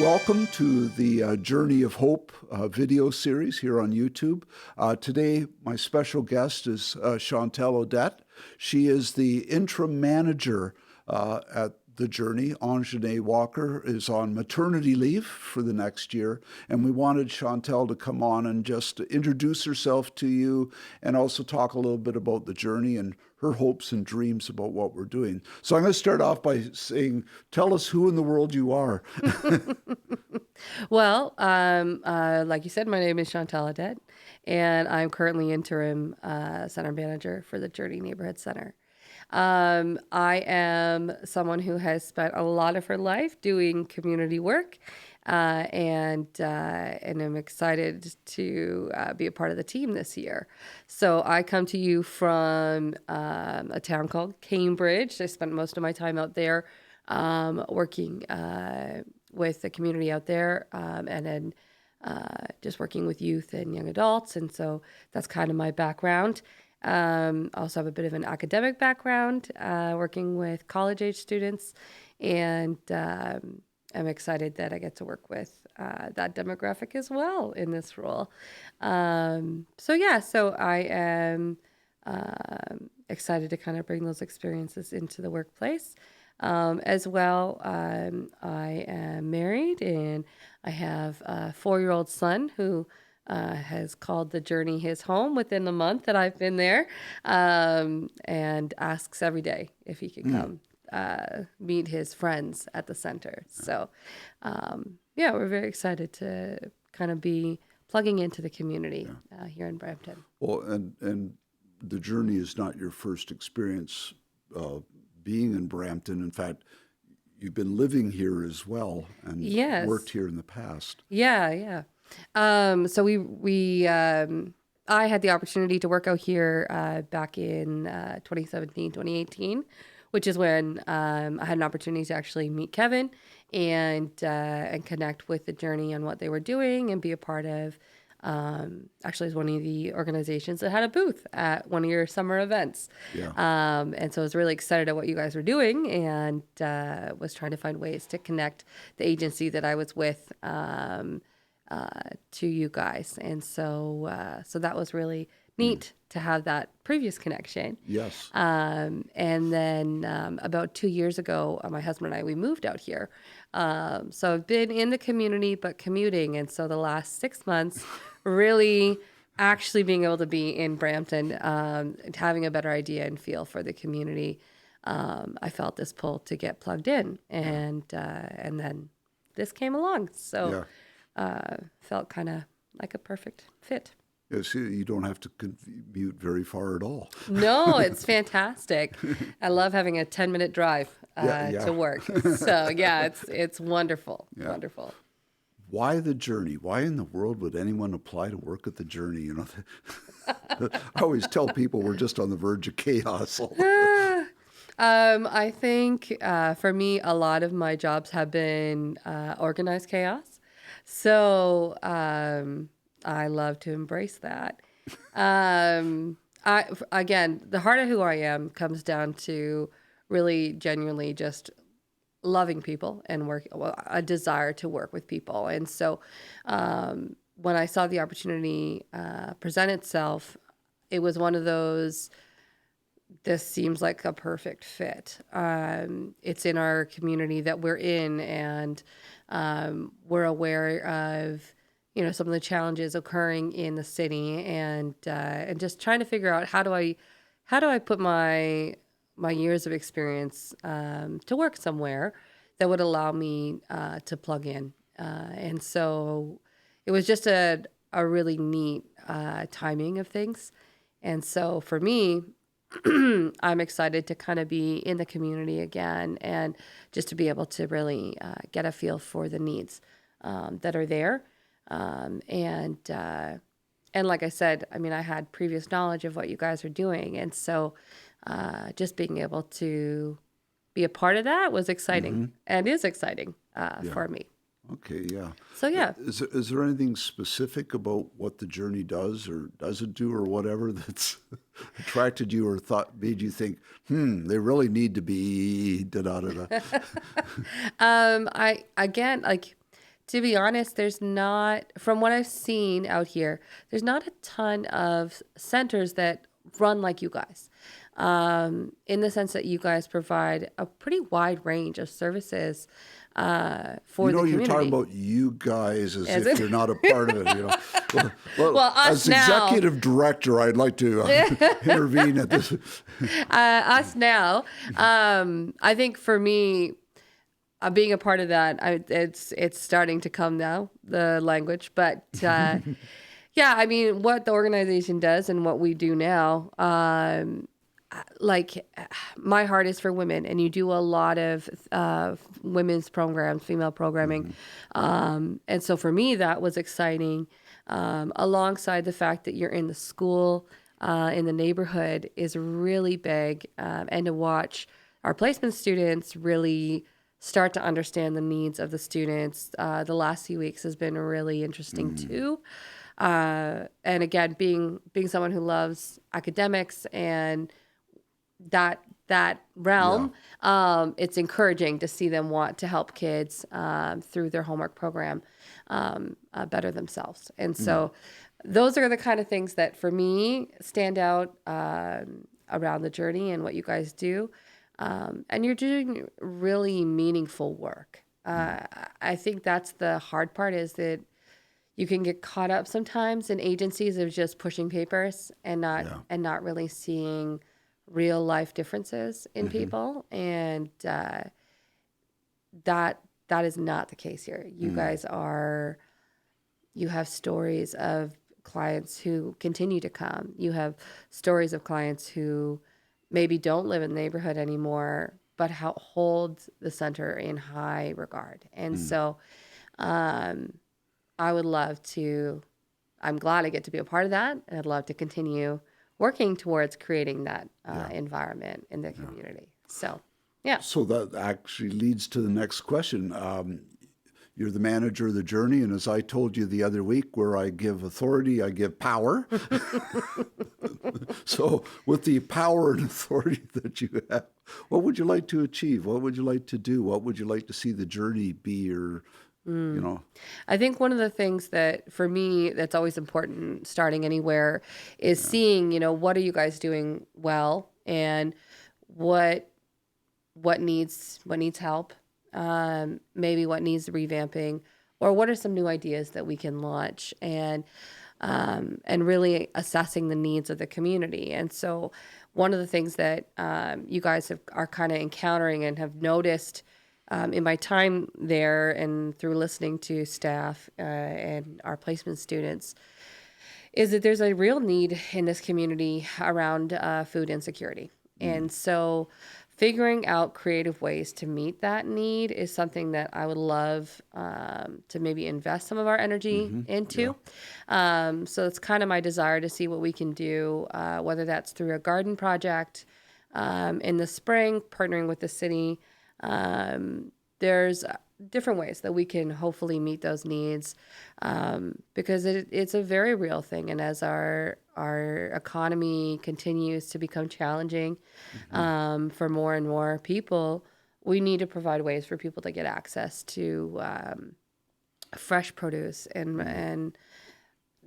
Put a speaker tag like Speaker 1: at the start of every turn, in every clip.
Speaker 1: Welcome to the Journey of Hope video series here on YouTube. Today, my special guest is Chantal Audet. She is the interim manager at the Journey. Onzhane Walker is on maternity leave for the next year, and we wanted Chantal to come on and just introduce herself to you and also talk a little bit about the Journey and her hopes and dreams about what we're doing. So I'm going to start off by saying, tell us who in the world you are.
Speaker 2: Well, like you said, my name is Chantal Audet, and I'm currently interim center manager for the Journey Neighborhood Center. I am someone who has spent a lot of her life doing community work, and I'm excited to be a part of the team this year. So I come to you from a town called Cambridge. I spent most of my time out there working with the community out there, and then just working with youth and young adults. And so that's kind of my background. I also have a bit of an academic background, working with college-age students, and I'm excited that I get to work with that demographic as well in this role. So I am excited to kind of bring those experiences into the workplace. As well, I am married, and I have a 4-year-old son who has called the Journey his home within the month that I've been there, and asks every day if he can come meet his friends at the center. So, we're very excited to kind of be plugging into the community here in Brampton.
Speaker 1: Well, and the Journey is not your first experience being in Brampton. In fact, you've been living here as well and
Speaker 2: Yes.
Speaker 1: worked here in the past.
Speaker 2: Yeah. So I had the opportunity to work out here back in 2017, 2018, which is when I had an opportunity to actually meet Kevin and connect with the Journey on what they were doing and be a part of. Actually, it's one of the organizations that had a booth at one of your summer events.
Speaker 1: Yeah.
Speaker 2: And so I was really excited at what you guys were doing, and was trying to find ways to connect the agency that I was with to you guys. And so that was really neat to have that previous connection.
Speaker 1: Yes.
Speaker 2: And then about 2 years ago, my husband and I, we moved out here. So I've been in the community, but commuting. And so the last 6 months, really actually being able to be in Brampton, having a better idea and feel for the community, I felt this pull to get plugged in. And then this came along. So felt kind of like a perfect fit.
Speaker 1: Yes, you don't have to commute very far at all.
Speaker 2: No, it's fantastic. I love having a 10-minute drive to work. So it's wonderful.
Speaker 1: Yeah.
Speaker 2: Wonderful.
Speaker 1: Why the Journey? Why in the world would anyone apply to work at the Journey? You know, I always tell people we're just on the verge of chaos.
Speaker 2: I think for me, a lot of my jobs have been organized chaos. So I love to embrace that. Again, the heart of who I am comes down to really genuinely just loving people and a desire to work with people. And so when I saw the opportunity present itself, it was one of those, this seems like a perfect fit. It's in our community that we're in, and we're aware of, some of the challenges occurring in the city, and just trying to figure out how do I put my years of experience to work somewhere that would allow me to plug in. And so it was just a really neat timing of things. And so for me, I'm excited to kind of be in the community again, and just to be able to really get a feel for the needs that are there. And like I said, I mean, I had previous knowledge of what you guys are doing. And so just being able to be a part of that was exciting and is exciting for me.
Speaker 1: Okay, yeah.
Speaker 2: So, yeah.
Speaker 1: Is there anything specific about what the Journey does or doesn't do or whatever that's attracted you or made you think, they really need to be da-da-da-da?
Speaker 2: Again, like, to be honest, there's not, from what I've seen out here, there's not a ton of centers that run like you guys. In the sense that you guys provide a pretty wide range of services for the
Speaker 1: You're
Speaker 2: community.
Speaker 1: talking about you guys as
Speaker 2: As
Speaker 1: if
Speaker 2: if-
Speaker 1: you're not a part of it. Well,
Speaker 2: Well, us
Speaker 1: as
Speaker 2: now.
Speaker 1: executive director, I'd like to intervene at this.
Speaker 2: Us now. I think for me, being a part of that, it's starting to come now, the language. But yeah, I mean, what the organization does and what we do now, like my heart is for women, and you do a lot of women's programs, female programming. And so for me, that was exciting. Alongside the fact that you're in the school, in the neighborhood is really big, and to watch our placement students really start to understand the needs of the students. The last few weeks has been really interesting too. And again, being someone who loves academics and that realm, it's encouraging to see them want to help kids through their homework program better themselves. And so those are the kind of things that for me stand out around the journey and what you guys do. And you're doing really meaningful work. I think that's the hard part, is that you can get caught up sometimes in agencies of just pushing papers and not really seeing real life differences in people. And that is not the case here. You guys you have stories of clients who continue to come. You have stories of clients who maybe don't live in the neighborhood anymore, but hold the center in high regard. And so I would love to, I'm glad I get to be a part of that. And I'd love to continue working towards creating that environment in the community. So, yeah.
Speaker 1: So that actually leads to the next question. You're the manager of the journey, and as I told you the other week, where I give authority, I give power. So with the power and authority that you have, what would you like to achieve? What would you like to do? What would you like to see the journey be, or, you know?
Speaker 2: I think one of the things that for me that's always important starting anywhere is seeing, what are you guys doing well, and what needs help, maybe what needs revamping, or what are some new ideas that we can launch, and really assessing the needs of the community. And so one of the things that you guys are kind of encountering and have noticed in my time there and through listening to staff and our placement students is that there's a real need in this community around food insecurity. And so figuring out creative ways to meet that need is something that I would love to maybe invest some of our energy into. So it's kind of my desire to see what we can do, whether that's through a garden project in the spring, partnering with the city. There's different ways that we can hopefully meet those needs, because it's a very real thing. And as our economy continues to become challenging for more and more people, we need to provide ways for people to get access to fresh produce, and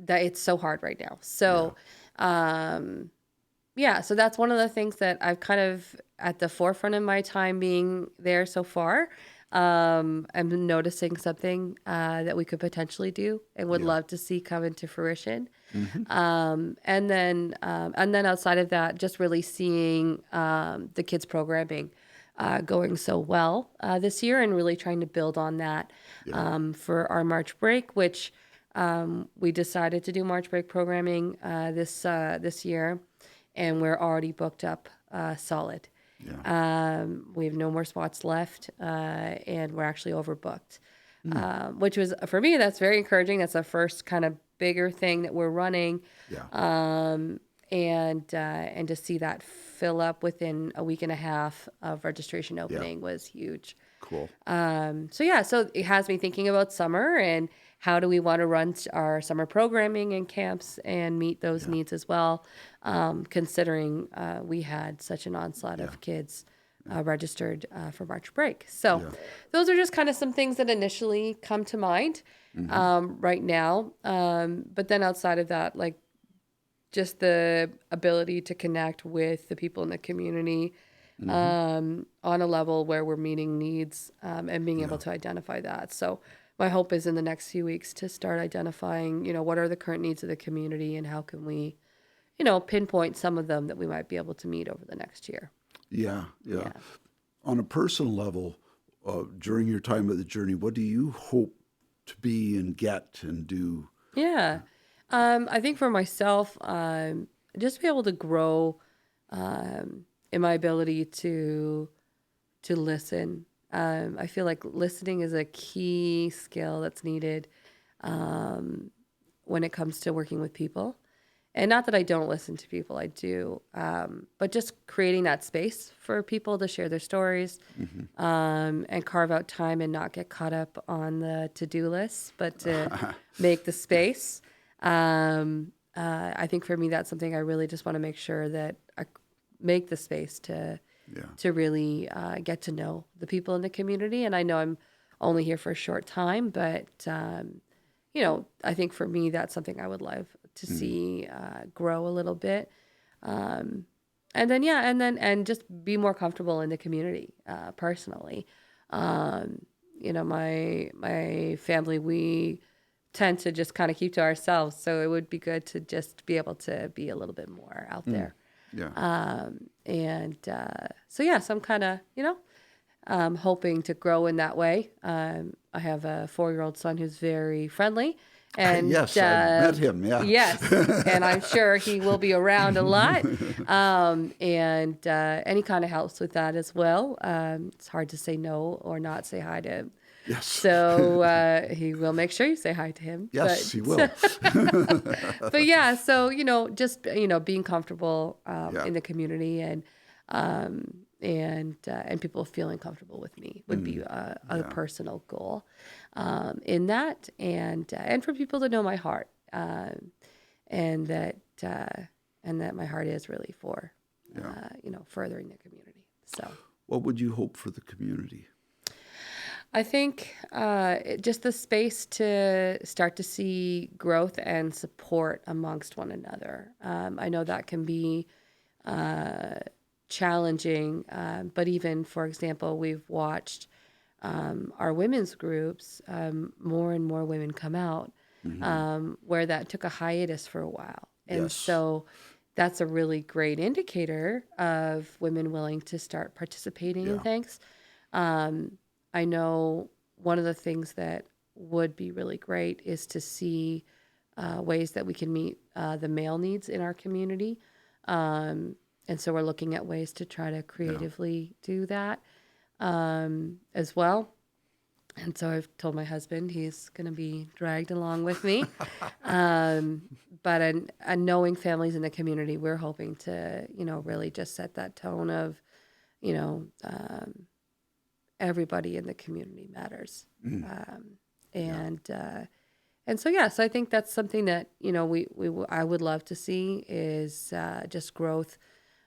Speaker 2: that it's so hard right now. So, so that's one of the things that I've kind of at the forefront of my time being there so far. I'm noticing something that we could potentially do and would love to see come into fruition. And then outside of that, just really seeing the kids programming going so well this year, and really trying to build on that for our March break, which we decided to do March break programming this year, and we're already booked up solid. We have no more spots left, and we're actually overbooked, which was, for me, that's very encouraging. That's the first kind of bigger thing that we're running. And to see that fill up within a week and a half of registration opening was huge.
Speaker 1: Cool.
Speaker 2: So it has me thinking about summer and how do we want to run our summer programming and camps and meet those needs as well, considering we had such an onslaught of kids registered for March break. So
Speaker 1: Yeah.
Speaker 2: those are just kind of some things that initially come to mind right now. But then outside of that, like just the ability to connect with the people in the community on a level where we're meeting needs and being able to identify that. So my hope is in the next few weeks to start identifying, what are the current needs of the community and how can we, pinpoint some of them that we might be able to meet over the next year.
Speaker 1: Yeah, yeah.
Speaker 2: Yeah.
Speaker 1: On a personal level, during your time at the journey, what do you hope to be and get and do?
Speaker 2: Yeah. I think for myself, just be able to grow in my ability to listen. I feel like listening is a key skill that's needed when it comes to working with people. And not that I don't listen to people, I do. But just creating that space for people to share their stories and carve out time and not get caught up on the to-do list, but to make the space. I think for me, that's something I really just want to make sure that I make the space to really get to know the people in the community. And I know I'm only here for a short time, but I think for me, that's something I would love to see grow a little bit. And just be more comfortable in the community personally. My family, we tend to just kind of keep to ourselves. So it would be good to just be able to be a little bit more out there.
Speaker 1: Yeah.
Speaker 2: So I'm kind of, hoping to grow in that way. I have a 4-year-old son who's very friendly. And
Speaker 1: Yes, I've met him, yeah.
Speaker 2: Yes, and I'm sure he will be around a lot. And he kind of helps with that as well. It's hard to say no or not say hi to him.
Speaker 1: Yes.
Speaker 2: So he will make sure you say hi to him.
Speaker 1: Yes, he will.
Speaker 2: But yeah, so, just, being comfortable
Speaker 1: Yeah.
Speaker 2: in the community and people feeling comfortable with me would be a personal goal in that, and for people to know my heart, and that my heart is really for furthering the community. So
Speaker 1: What would you hope for the community?
Speaker 2: I think just the space to start to see growth and support amongst one another. I know that can be challenging, but even, for example, we've watched our women's groups, more and more women come out, where that took a hiatus for a while. And
Speaker 1: Yes.
Speaker 2: so that's a really great indicator of women willing to start participating in
Speaker 1: Yeah.
Speaker 2: things. I know one of the things that would be really great is to see ways that we can meet the male needs in our community. And so we're looking at ways to try to creatively do that as well. And so I've told my husband he's going to be dragged along with me. But knowing families in the community, we're hoping to, really just set that tone of, everybody in the community matters. So I think that's something that, I would love to see is just growth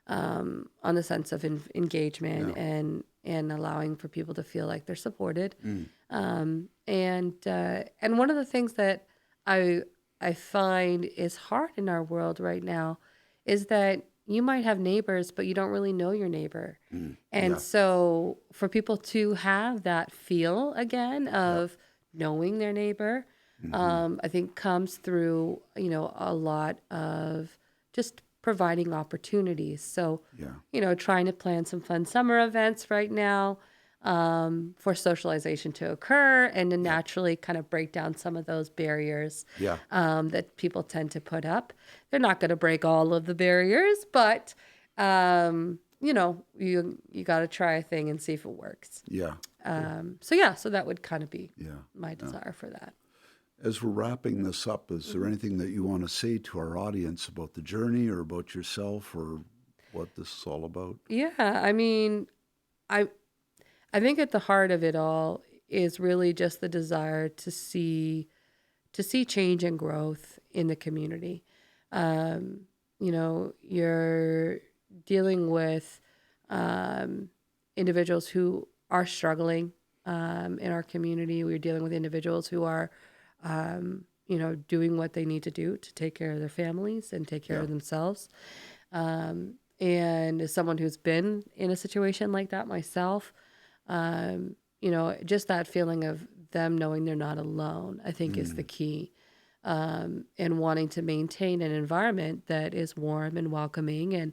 Speaker 2: on the sense of engagement and allowing for people to feel like they're supported. And one of the things that I find is hard in our world right now is that you might have neighbors, but you don't really know your neighbor. And so for people to have that feel again of knowing their neighbor, I think comes through, a lot of just providing opportunities. So, trying to plan some fun summer events right now for socialization to occur and to naturally kind of break down some of those barriers that people tend to put up. They're not going to break all of the barriers, but, you got to try a thing and see if it works.
Speaker 1: Yeah.
Speaker 2: So that would kind of be my desire for that.
Speaker 1: As we're wrapping this up, is there anything that you want to say to our audience about the journey or about yourself or what this is all about?
Speaker 2: Yeah, I mean, I think at the heart of it all is really just the desire to see change and growth in the community. You're dealing with individuals who are struggling in our community. We're dealing with individuals who are, doing what they need to do to take care of their families and take care of themselves. And as someone who's been in a situation like that myself, just that feeling of them knowing they're not alone, I think is the key. And wanting to maintain an environment that is warm and welcoming, and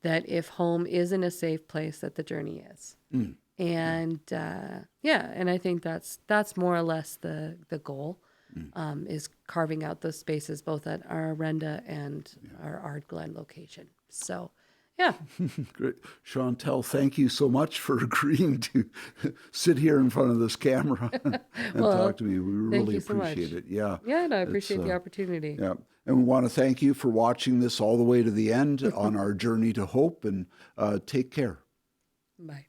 Speaker 2: that if home isn't a safe place, that the journey is. And and I think that's more or less the goal, is carving out those spaces both at our Arenda and our Ard Glen location. So, yeah.
Speaker 1: Great. Chantal, thank you so much for agreeing to sit here in front of this camera and talk to me. We really appreciate it. Yeah.
Speaker 2: Yeah, and I appreciate the opportunity.
Speaker 1: Yeah. And we want to thank you for watching this all the way to the end on our journey to hope, and take care.
Speaker 2: Bye.